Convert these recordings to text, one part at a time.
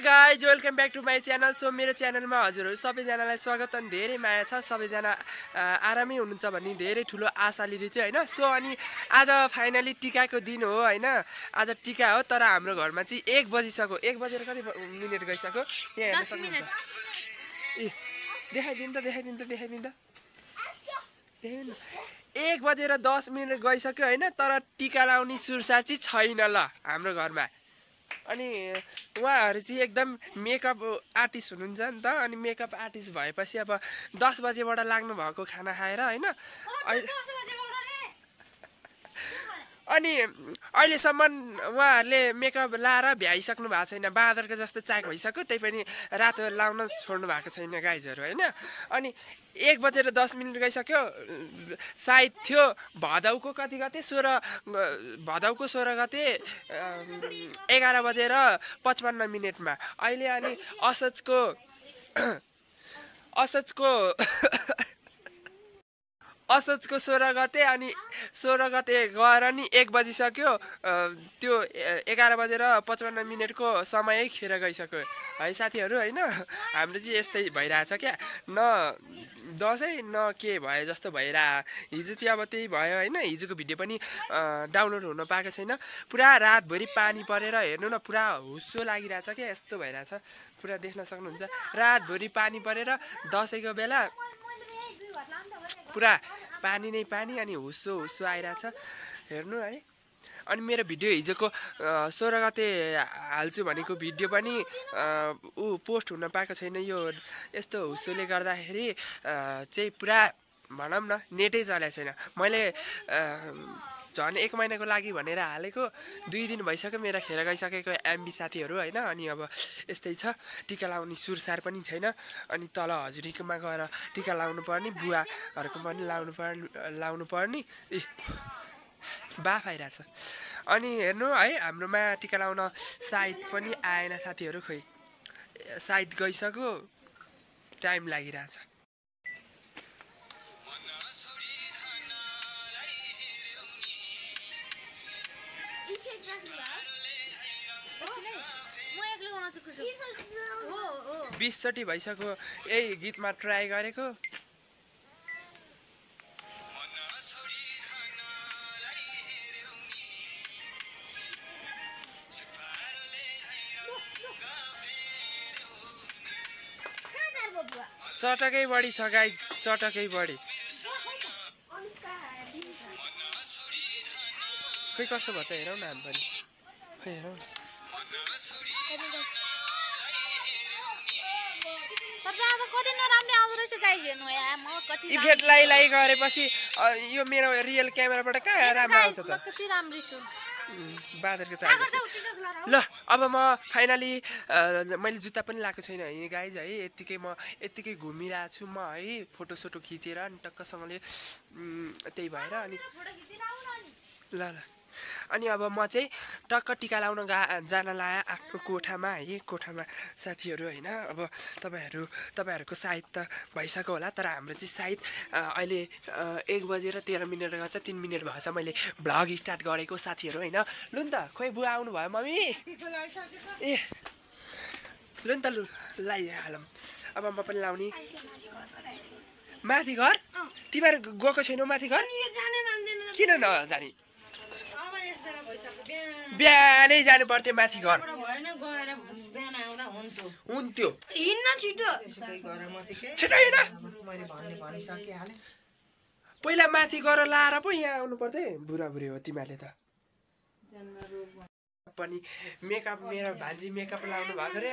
Guys welcome back to my channel. So मेरो च्यानलमा हजुरहरू सबैजनालाई स्वागत अनि धेरै माया छ। सबैजना आरामै हुनुहुन्छ भन्ने धेरै ठुलो आशा लिएर चाहिँ होइन। सो अनि आज फाइनली टिकाको दिन हो होइन। आज टिका हो तर हाम्रो घरमा चाहिँ 1 बजिसक्यो। 1 बजेर कति मिनट गइसक्यो यहाँ हेर्न सक्नुहुन्छ। ए देखाइदिनु त 1 बजेर 10 मिनट गइसक्यो होइन। तर टिका लाउने सुरसार चाहिँ छैन ल हाम्रो घरमा। अनि उहाँहरू चाहिँ एकदम मेकअप आर्टिस्ट हुनुहुन्छ नि त। अनि मेकअप आर्टिस्ट भएपछि अब 10 बजेबाट लाग्नु भएको खाना खाएर होइन। अनि अहिलेसम्म उहाँहरूले मेकअप लाएर भ्याइसक्नु भएको छैन। बाँदरको जस्तो चाक भइसक्यो त्यही पनि रातो लाउन छोड्नु भएको छैन गाइजहरू होइन। अनि 1 बजेर 10 मिनट गइसक्यो। सायद थियो भदौको कति गते 16 गते 11 बजेर 55 मिनटमा अहिले। अनि असोजको असोजको 16 गते अनि 16 गते गएर नि 1 बजिसक्यो। त्यो 11 बजेर 55 मिनटको समय खेर गइसक्यो है साथीहरू होइन। हाम्रो चाहिँ यस्तै भइरहेछ क्या, न दसैँ न के भए जस्तो भइरह। हिजो चाहिँ अब त्यही भयो होइन। हिजोको भिडियो पनि डाउनलोड हुन पाएको छैन। पुरा रातभरि पानी परेर हेर्नु न पुरा हुस्सो लागिरहेछ क्या, यस्तो भइरहेछ। पुरा देख्न सक्नुहुन्छ रातभरि पानी परेर दसैँको बेला पुरा पानी नै पानी अनि हुस्सो आइरहेछ हेर्नु है। अनि मेरो भिडियो हिजोको 16 गते हाल्छु भनेको भिडियो पनि पोस्ट हुन पाएको छैन। यो यस्तो हुस्सोले गर्दाखेरि चाहिँ पुरा भनौँ न नेटै चलेको छैन। मैले झन् 1 महिनाको लागि भनेर हालेको 2 दिन भइसक्यो मेरो खेर गइसकेको एमबी साथीहरू होइन। अनि अब यस्तै छ। टिका लाउने सुरसार पनि छैन। अनि तल हजुरीकोमा गएर टिका लाउनु पर्ने, बुवाहरूको पनि लाउनु पर्ने। ए बाफ आइरहेछ। अनि हेर्नु है हाम्रोमा टिका लाउन सायद पनि आएन साथीहरू। खोइ सायद गइसक्यो, टाइम लागिरहेछ। हो 20 चोटि भइसक्यो यही गीतमा ट्राई गरेको। चटकै बढी छ गाइज, चटकै बढी। खोइ कस्तो भन्छ हेरौँ न हामी पनि। हेरौँ इफेक्ट लाई गरेपछि यो मेरो रियल क्यामेराबाट कहाँ राम्रो आउँछ त। बाँदरको चाल ल। अब म फाइनली मैले जुत्ता पनि लगाएको छैन है गाइज है। यत्तिकै घुमिरहेको छु म है, फोटोसोटो खिचेर अनि टक्कसँगले त्यही भएर। अनि ल अनि अब म चाहिँ टक्क टिका लाउन जान लाएँ आफ्नो कोठामा है। कोठामा साथीहरू होइन। अब तपाईँहरूको सायद त भइसक्यो होला तर हाम्रो चाहिँ सायद अहिले 1 बजेर 13 मिनट गएछ। 3 मिनट भएछ मैले भ्लग स्टार्ट गरेको साथीहरू होइन। लु नि त खोइ बुवा आउनु भयो मम्मी। ए लु नि त लु लगाइहालौँ। अब म पनि लाउने। माथि घर तिमीहरू गएको छैनौ माथि घर? किन नजाने? बिहानै जानु पर्थ्यो माथि घर। हुन्थ्यो हिँड्न छिटो हिँड। पहिला माथि गएर लाएर पो यहाँ आउनु पर्थ्यो। बुढाबुढी हो तिमीहरूले त। पनि मेकअप मेरो भान्जी मेकअप लाउनु भएको अरे।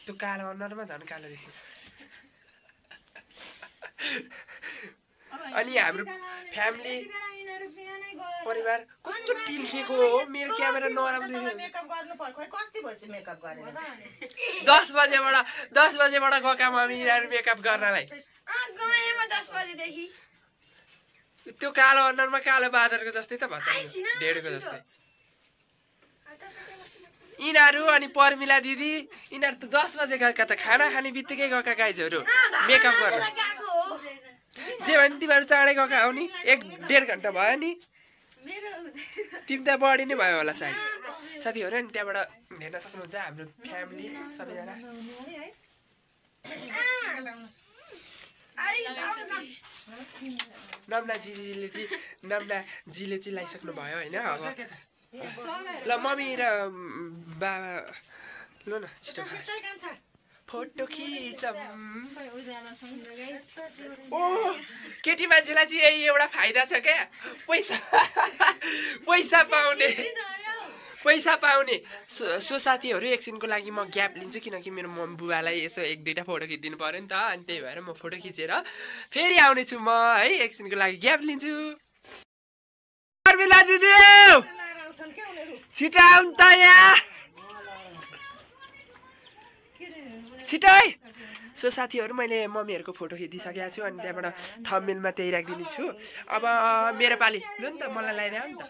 त्यो कालो अनुहारमा झन् कालो देखियो। अनि हाम्रो फ्यामिली परिवार कस्तो टिल्खेको हो। मेरो क्यामेरा नराम्रो देखियो। 10 बजेबाट गएका मम्मीहरू मेकअप गर्नलाई। त्यो कालो अनुहारमा कालो बाँदरको जस्तै त भन्छ, ढेडको जस्तै। यिनीहरू अनि पर्मिला दिदी यिनीहरू त 10 बजे गएका त खाना खाने बित्तिकै गएका गाइजहरू मेकअप गर्न। जे भने तिमीहरू चाँडै गएका हो नि, 1-1.5 घन्टा भयो नि। तिमी त बढी नै भयो होला सायद साथीहरू अनि त्यहाँबाट हेर्न सक्नुहुन्छ हाम्रो फ्यामिली सबैजना नम्नाजीले चाहिँ लगाइसक्नु भयो होइन अब ल मम्मी र बाबा ल न छिटो फोटो खिचौँ ओ केटी मान्छेलाई चाहिँ यही एउटा फाइदा छ क्या पैसा पाउने सो साथीहरू एकछिनको लागि म ग्याप लिन्छु किनकि मेरो मम्मी बुबालाई यसो एक दुईवटा फोटो खिचिदिनु पऱ्यो नि त अनि त्यही भएर म फोटो खिचेर फेरि आउनेछु म है एकछिनको लागि ग्याप लिन्छु छिटो आउनु त यहाँ छिटै सो साथीहरू मैले मम्मीहरूको फोटो खिचिसकेको छु अनि त्यहाँबाट थम्बनेलमा त्यही राखिदिने छु अब मेरो पाली लु नि त मलाई लगाइदियो नि त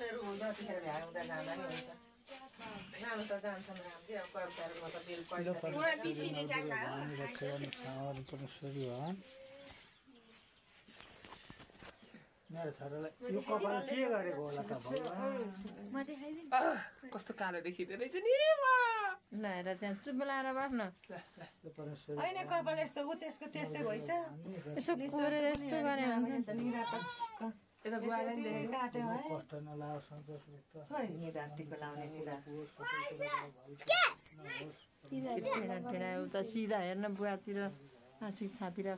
कस्तो कालो देखिँदो रहेछ नि ल्याएर त्यहाँ चुप लाएर बस्न होइन कपाल यस्तो हो त्यसको त्यस्तै भइन्छ यसो कोरेर यस्तो गरे हुन्छ यता बुवालाई नि काट्यो है निधारटीको लाउने टेढा उता सिधा हेर्न बुवातिर शिक्षातिर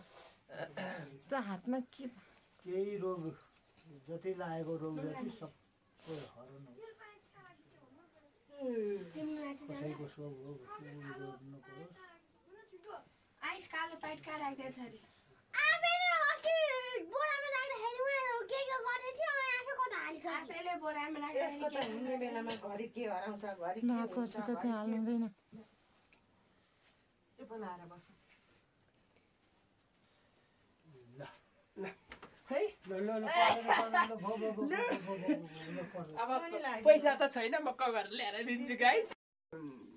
त हातमा के केही रोग जति लागेको रोग जति सबै हराउनु कसैको सोग हो आइस कालो पाइट कहाँ राख्दैछ अरे आफैले बोरामा यसको त हिँड्ने बेलामा घरि के हराउँछ घरि नको छ त त्यहाँ हाल्नु हुँदैन चुप लाएर बस्छ अब पैसा त छैन म कभर ल्याएर दिन्छु गाइस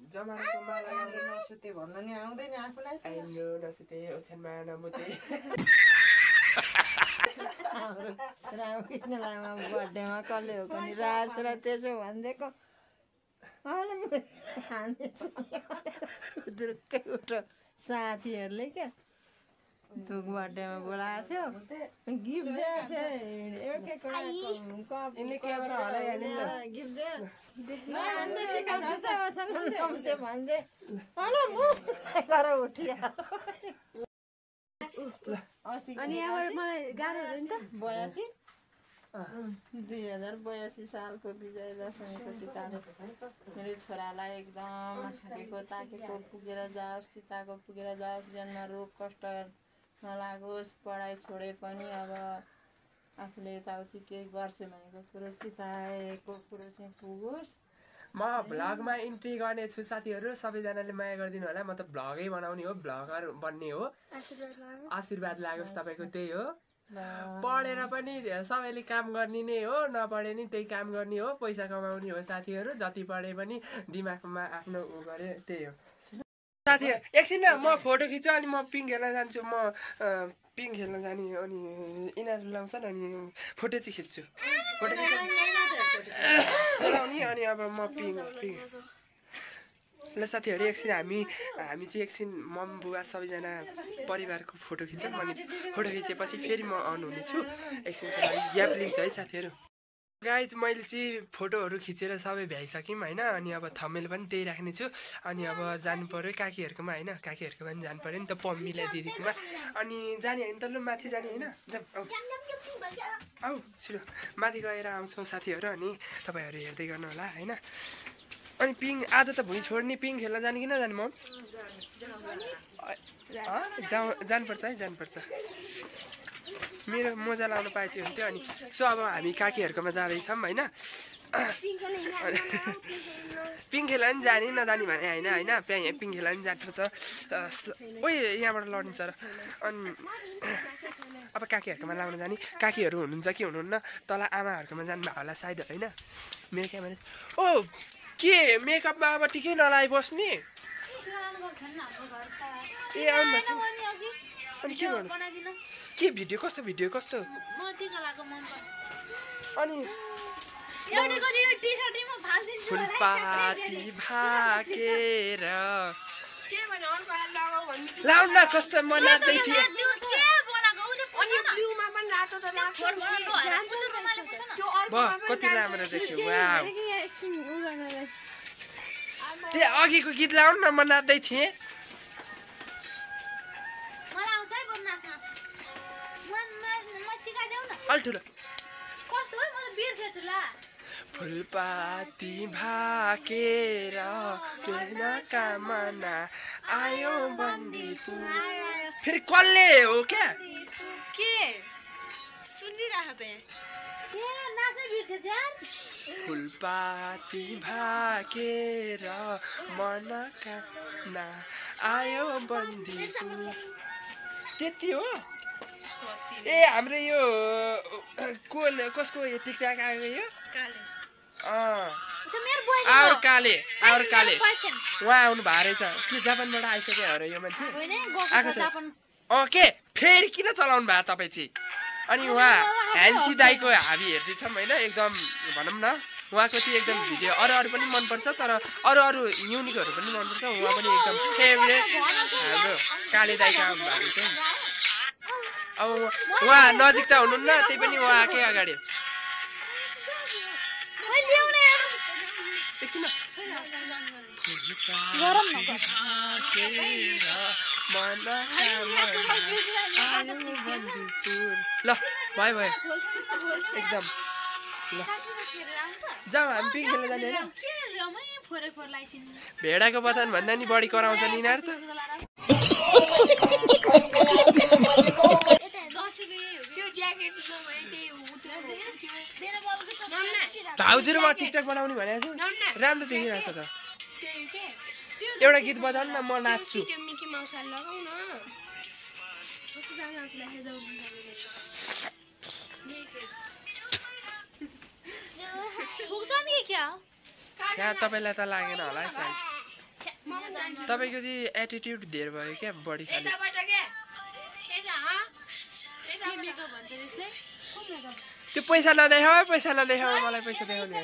जमाएको माला गरेर नसुते भन्नु नि आउँदैन आफूलाई आइनो नसुते ओछ्यानमा नमुते रामकृष्ण लामा बर्थडेमा कसले हो पनि राज र त्यसो भनिदिएको उजुर्कै उठो साथीहरूले क्या थुक बर्थडेमा बोलाएको थियो गिफ्ट दिएको अनि यहाँबाट मलाई गाह्रो हुँदैन त 2082 सालको विजय दशमीको टिकाले मेरो छोरालाई एकदम सकेको ताकेको पुगेर जाओस् चिताको पुगेर जाओस् जन्म रोग कष्ट नलागोस् पढाइ छोडे पनि अब आफूले यताउति केही गर्छु भनेको कुरो चिताएको कुरो चाहिँ पुगोस् म भ्लगमा इन्ट्री गर्ने छु साथीहरू सबैजनाले माया गरिदिनु होला म त भ्लगै बनाउने हो भ्लगर बन्ने हो आशीर्वाद लागोस् तपाईँको त्यही हो पढेर पनि सबैले काम गर्ने नै हो नपढे नि त्यही काम गर्ने हो पैसा कमाउने हो साथीहरू जति पढे पनि दिमागमा आफ्नो उ गरे त्यही हो साथीहरू एकछिन म फोटो खिच्छु अनि म पिङ खेल्न जान्छु म पिङ खेल्न जाने अनि यिनीहरू लाउँछन् अनि फोटो चाहिँ खिच्छु फोटो लाउने अनि अब म पिङ ल साथीहरू एकछिन हामी चाहिँ एकछिन मम बुबा सबैजना परिवारको फोटो खिच्छौँ अनि फोटो खिचेपछि फेरि म अन हुनेछु एकछिनको लागि ग्याप लिन्छु है साथीहरू गाइज मैले चाहिँ फोटोहरू खिचेर सबै भ्याइसक्यौँ होइन अनि अब थम्बनेल पनि त्यही राख्ने छु अनि अब जानु पऱ्यो काकीहरूकोमा होइन काकीहरूकोमा पनि जानु पऱ्यो नि त पम्मीलाई दिदीकोमा अनि जाने होइन त लु माथि जाने होइन आऊ छिटो माथि गएर आउँछौँ साथीहरू अनि तपाईँहरू हेर्दै गर्नु होला होइन अनि पिङ आज त भुइँ छोड्ने पिङ खेल्न जाने कि नजाने म जानुपर्छ है जानुपर्छ मेरो मोजा लाउनु पाए चाहिँ हुन्थ्यो अनि सो अब हामी काकीहरूकोमा जाँदैछौँ होइन पिङ खेल्न पनि जाने नजाने भने होइन पिङ खेल्न पनि जानुपर्छ ओइ यहाँबाट लडिन्छ र अनि अब काकीहरूकोमा लाउन जाने काकीहरू हुनुहुन्छ कि हुनुहुन्न तल आमाहरूकोमा जानुभयो होला सायद होइन मेरो क्यामेरा ओ के मेकअपमा अब टिकै नलाइ बस्ने ए आउनु भएको अनि के गर्नु के भिडियो कस्तो अनि फुलपाती भाकेर लाउन न कस्तो मन नाच्दै थियो कति राम्रो देखियो वाउ त्यो अघिको गीत लाउन न म नाच्दै थिएँ अलि ठुलो फुलपाती भाकेर कामना आयो बन्दीपुर फेरि कसले हो क्या फुलपाती भाकेर मनकामना आयो बन्दीपुर त्यति हो ए हाम्रो यो कसको यो टिकटक आएको यो काले उहाँ आउनु भएको रहेछ के जापानबाट आइसक्यो अरे यो मान्छे आएको छ के फेरि किन चलाउनु भयो तपाईँ चाहिँ अनि उहाँ ह्यान्सी दाईको हामी हेर्दैछौँ होइन एकदम भनौँ न उहाँको चाहिँ एकदम भिडियो अरू पनि मनपर्छ तर अरू युनिकहरू पनि मनपर्छ उहाँ पनि एकदम फेभरेट हाम्रो काले दाईको आउनु भएको रहेछ अब उहाँ नजिक त हुनुहुन्न त्यही पनि उहाँकै अगाडि एकछिन ल भयो एकदम ल जाउँ हामी पिङ खेल्न जाने होइन भेडाको बथान भन्दा नि बढी कराउँछ नि यिनीहरू त भाउजूमा टिकटक बनाउने भनेको छु राम्रो देखिरहेछ त एउटा गीत बजाउनु न म नाच्छु यहाँ तपाईँलाई त लागेन होला सायद तपाईँको चाहिँ एटिट्युड धेर भयो क्या बढी खाली त्यो पैसा नदेखाऊ मलाई पैसा देखाउने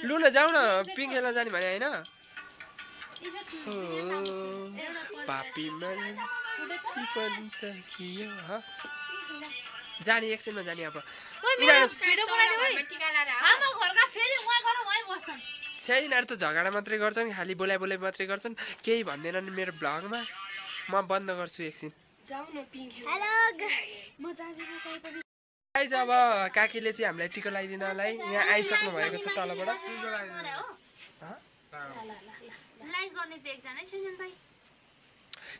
लु न जाऊ न पिङ खेल्न जाने भने होइन जाने एकछिनमा जाने अब यिनीहरू त झगडा मात्रै गर्छन् खालि बोलाइ मात्रै गर्छन् केही भन्दैनन् मेरो भ्लगमा म बन्द गर्छु एकछिन अब काकीले चाहिँ हामीलाई टिका लगाइदिनलाई यहाँ आइसक्नु भएको छ तलबाट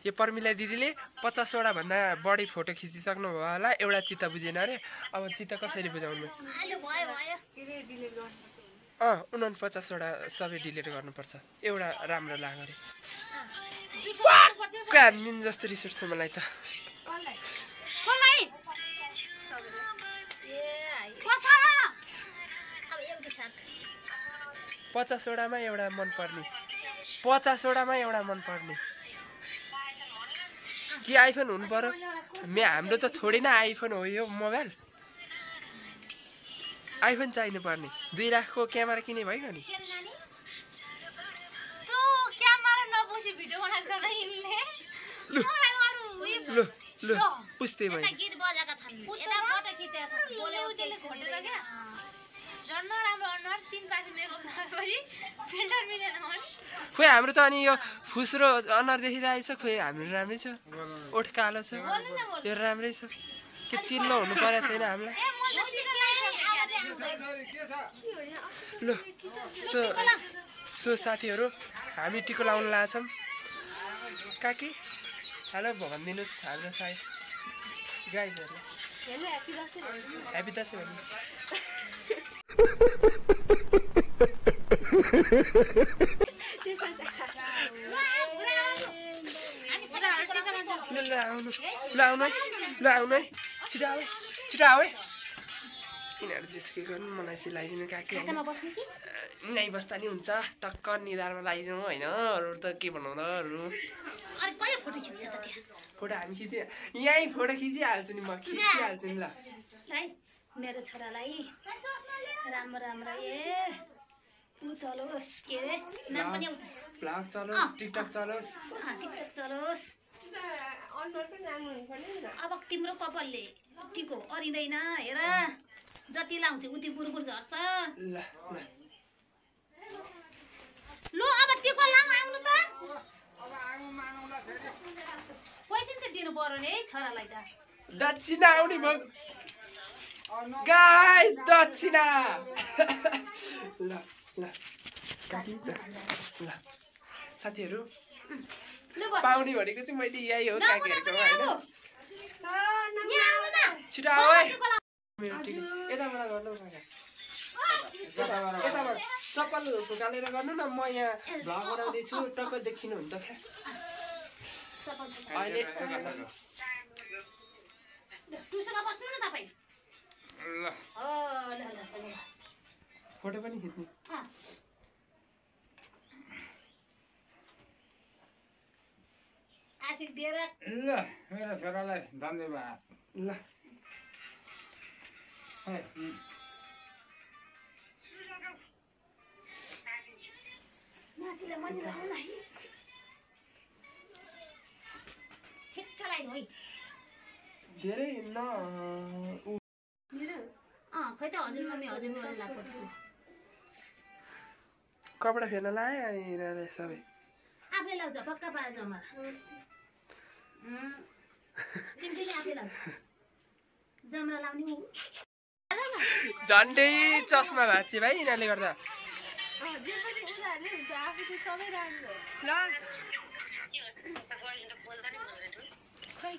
यो पर्मिला दिदीले 50वटा भन्दा बढी फोटो खिचिसक्नु भयो होला एउटा चित्त बुझेन अरे अब चित्त कसरी बुझाउनु 49वटा सबै डिलिट गर्नुपर्छ एउटा राम्रो लाग्यो अरे मिन जस्तो रिस उठ्छ मलाई त 50वटामा एउटा मन पर्ने कि आइफोन हुनु पर्यो हाम्रो त थोरै न आइफोन हो यो मोबाइल आइफोन चाहिनु पर्ने 2 लाखको क्यामेरा किने भयो नि ल पुस्दै भयो खोइ हाम्रो त अनि यो फुस्रो अनुहार देखिरहेछ खोइ हाम्रो राम्रै छ ओठ कालो छ यो राम्रै छ के चिल्लो हुनु परेको छैन हामीलाई ल सो साथीहरू हामी टिको लाउन लाग्छौँ काकी हेलो भनिदिनुहोस् हाम्रो सायद गाइजहरूलाई ह्याप्पी दसैँ भन्नु ल आउनु है छिटो आऊ है यिनीहरू जिस्के गर्नु मलाई चाहिँ लगाइदिनु काकी नै बस्दा नि हुन्छ टक्क निधारमा लगाइदिनु होइन अरू त के बनाउँदाहरू फोटो हामी खिचि यहीँ फोटो खिचिहाल्छु नि म खिचिहाल्छु नि ल मेरो छोरालाई राम्रो राम्रो चलोस् के अरे नाम पनि भ्लग चलोस् टिकटक चलोस् टिकटक चलोस् अब तिम्रो कपालले टिको अरिँदैन हेर जति लाउँछ उति बुरबुर झर्छ ल लो अब टिको लाउँ आउनु त पैसा त दिनु पर्यो नि छोरालाई त दक्षिणा आउने भयो गाई दक्षिणा ल ल ल साथीहरू पाउने भनेको चाहिँ मैले यही हो काकीहरूको होइन छिटो आऊ है मेरो टिकट यताबाट गर्नु यताबाट चप्पल फुकालेर गर्नु न म यहाँ भ्लग बनाउँदैछु टक्क देखिनुहुन्छ अहिले टुसमा बस्नु न तपाईँ ल फोटो पनि खिच्ने आशिक दिएर ल मेरो छोरालाई धन्यवाद ल नातिलाई मन लाउन है ठिक्क लाग्यो है धेरै न खै त हजुर मम्मी हजुर बुवाले लाग्छ कपडा फेर्न लाएँ अनि यिनीहरूले सबै आफूले लाउँछ पक्का पाएर जमा तिमी पनि आफूले लाउँछ जमरा लाउने झन्डै चस्मा भाँच्यो भाइ यिनीहरूले गर्दा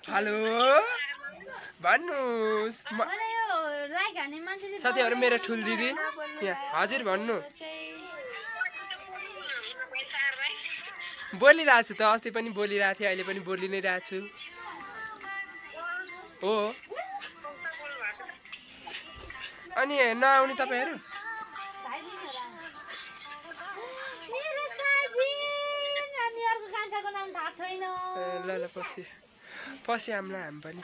हेलो भन्नुहोस् साथीहरू मेरो ठुल दिदी यहाँ हजुर भन्नु बोलिरहेको छु त अस्ति पनि बोलिरहेको थिएँ अहिले पनि बोलि नै रहेको छु हो अनि नआउने तपाईँहरू ल ल पछि हामीलाई हामी पनि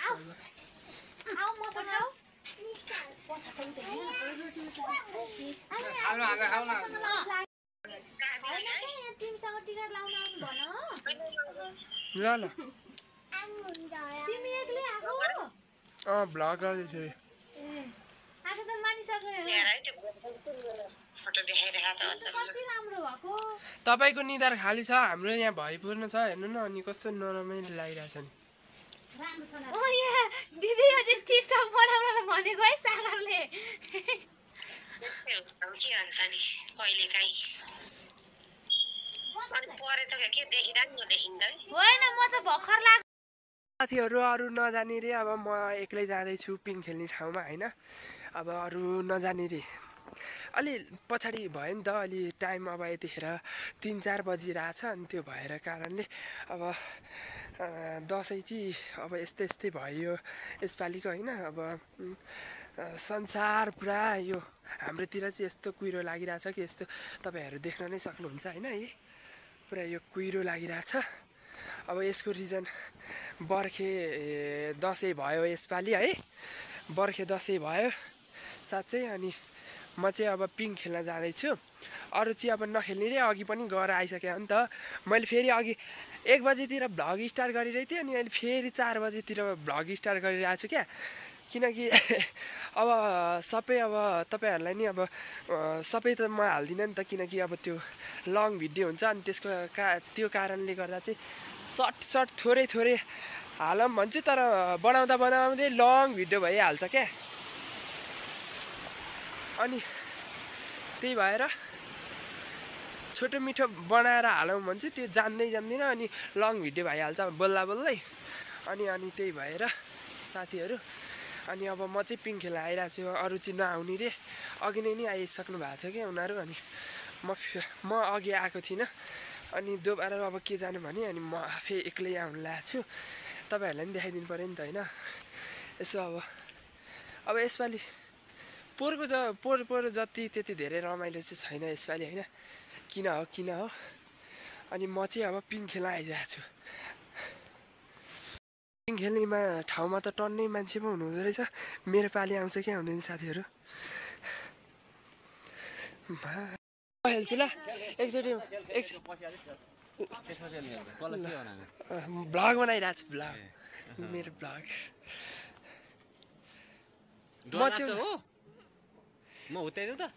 ल ल भ्लग गर्दैछु तपाईँको निधार खाली छ हाम्रो यहाँ भइपुग्नु छ हेर्नु न अनि कस्तो नरमाइलो लागिरहेछ नि दिदी अझै टिकटक बनाउनलाई भनेको है सागरले होइन म त भर्खर लाग्छ साथीहरू अरू नजाने रे अब म एक्लै जाँदैछु पिङ खेल्ने ठाउँमा होइन अब अरू नजाने रे अलि पछाडि भयो नि त अलि टाइम अब यतिखेर 3-4 बजिरहेछ अनि त्यो भएर कारणले अब दसैँ चाहिँ अब यस्तै भयो यसपालिको होइन अब संसार पुरा यो हाम्रोतिर चाहिँ यस्तो कुहिरो लागिरहेछ कि यस्तो तपाईँहरू देख्न नै सक्नुहुन्छ होइन है पुरा यो कुहिरो लागिरहेछ अब यसको रिजन बर्खे दसैँ भयो यसपालि है बर्खे दसैँ भयो साँच्चै अनि म चाहिँ अब पिङ खेल्न जाँदैछु अरू चाहिँ अब नखेल्ने रे अघि पनि गएर आइसकेँ हो नि त मैले फेरि अघि 1 बजीतिर भ्लग स्टार्ट गरिरहेको थिएँ अनि अहिले फेरि 4 बजीतिर भ्लग स्टार्ट गरिरहेको छु क्या किनकि अब सबै अब तपाईँहरूलाई नि अब सबै त म हाल्दिनँ नि त किनकि अब त्यो लङ भिडियो हुन्छ अनि त्यसको त्यो कारणले गर्दा चाहिँ सर्ट थोरै हालौँ भन्छु तर बनाउँदै लङ भिडियो भइहाल्छ क्या अनि त्यही भएर छोटो मिठो बनाएर हालौँ भन्छु त्यो जान्दिनँ अनि लङ भिडियो भइहाल्छ बोल्दै अनि त्यही भएर साथीहरू अनि अब म चाहिँ पिङ खेल्न आइरहेको छु अरू चाहिँ नआउने रे अघि नै आइसक्नु भएको थियो क्या उनीहरू अनि म अघि आएको थिइनँ अनि दोबारा अब के जानु भने अनि म आफै एक्लै आउनु लागेको छु तपाईँहरूलाई पनि देखाइदिनु पऱ्यो नि त होइन यसो अब यसपालि पोहोर जति त्यति धेरै रमाइलो चाहिँ छैन यसपालि होइन किन हो अनि म चाहिँ अब पिङ खेल्न आइरहेको छु खेल्नेमा ठाउँमा त टन्नै मान्छे पो हुनुहुँदो रहेछ। मेरो पाली आउँछ कि आउँदैन साथीहरू। खेल्छु ल एकचोटि भ्लग बनाइरहेको छु। भ्लग मेरो भ्लग म हुत्याइदिउँ त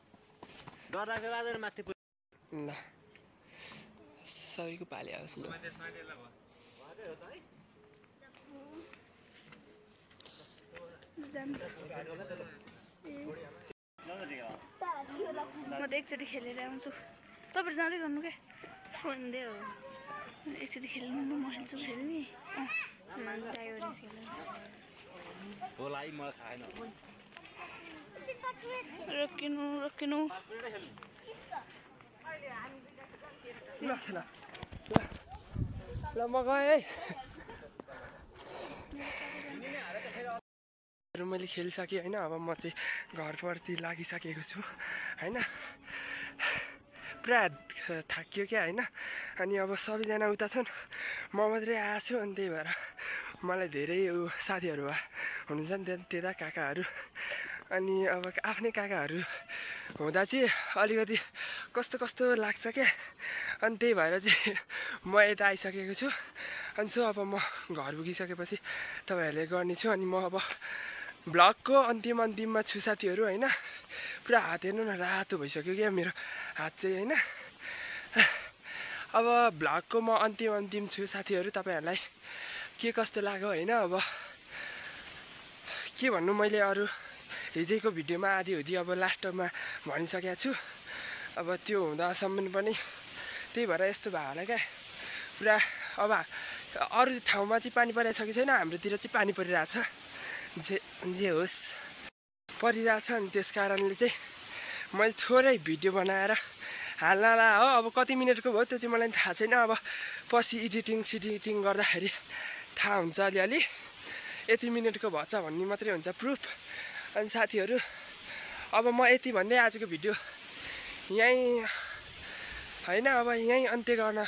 डर लाग्छ राजेर माथि ल सबैको पाली आओस् ल। म त एकचोटि खेलेर आउँछु। तपाईँहरू जाँदै गर्नु क्या फोन दे हो एकचोटि खेल्नु न म खेल्छु खेल्ने होला मलाई खाएन रोकिनु रोकिनु ल ल म गएँ है। मैले खेलिसकेँ होइन। अब म चाहिँ घरप्रति लागिसकेको छु होइन। पुरा थाकियो क्या होइन। अनि अब सबैजना उता छन् म मात्रै आएको छु। अनि त्यही भएर मलाई धेरै साथीहरू हुनुहुन्छ नि त्यता काकाहरू। अनि अब आफ्नै काकाहरू हुँदा चाहिँ अलिकति कस्तो कस्तो लाग्छ क्या। अनि त्यही भएर चाहिँ म यता आइसकेको छु। अनि अब म घर पुगिसकेपछि तपाईँहरूले गर्नेछु। अनि म अब भ्लगको अन्तिममा छु साथीहरू होइन। पुरा हात हेर्नु न रातो भइसक्यो क्या मेरो हात चाहिँ होइन। अब भ्लगको म अन्तिम छु साथीहरू। तपाईँहरूलाई के कस्तो लाग्यो होइन। अब के भन्नु मैले अरू हिजोको भिडियोमा आधी अब लास्टमा भनिसकेको छु। अब त्यो हुँदासम्म पनि त्यही भएर यस्तो भयो होला क्या पुरा। अब अरू ठाउँमा चाहिँ पानी परिरहेको छ कि छैन, हाम्रोतिर चाहिँ पानी परिरहेछ जे होस् परिरहेछ। अनि त्यस कारणले चाहिँ मैले थोरै भिडियो बनाएर हाल्नला हो। अब कति मिनटको भयो त्यो चाहिँ मलाई थाहा छैन। अब पछि एडिटिङ गर्दाखेरि थाहा हुन्छ अलिअलि यति मिनटको भएछ भन्ने मात्रै हुन्छ प्रुफ। अनि साथीहरू अब म यति भन्दै आजको भिडियो यहीँ होइन अब यहीँ अन्त्य गर्न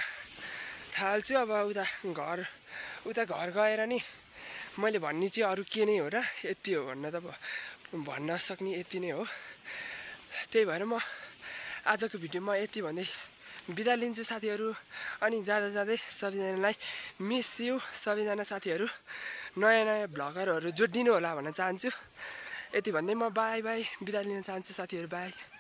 थाल्छु। अब उता घर गएर नि मैले भन्ने चाहिँ अरू के नै हो र यति हो भन्न त भन्न सक्ने यति नै हो। त्यही भएर म आजको भिडियोमा यति भन्दै बिदा लिन्छु साथीहरू। अनि जाँदै सबैजनालाई मिस यु सबैजना साथीहरू। नयाँ भ्लगरहरू जोडिदिनु होला भन्न चाहन्छु। यति भन्दै म बाई बिदा लिन चाहन्छु साथीहरू। बाई।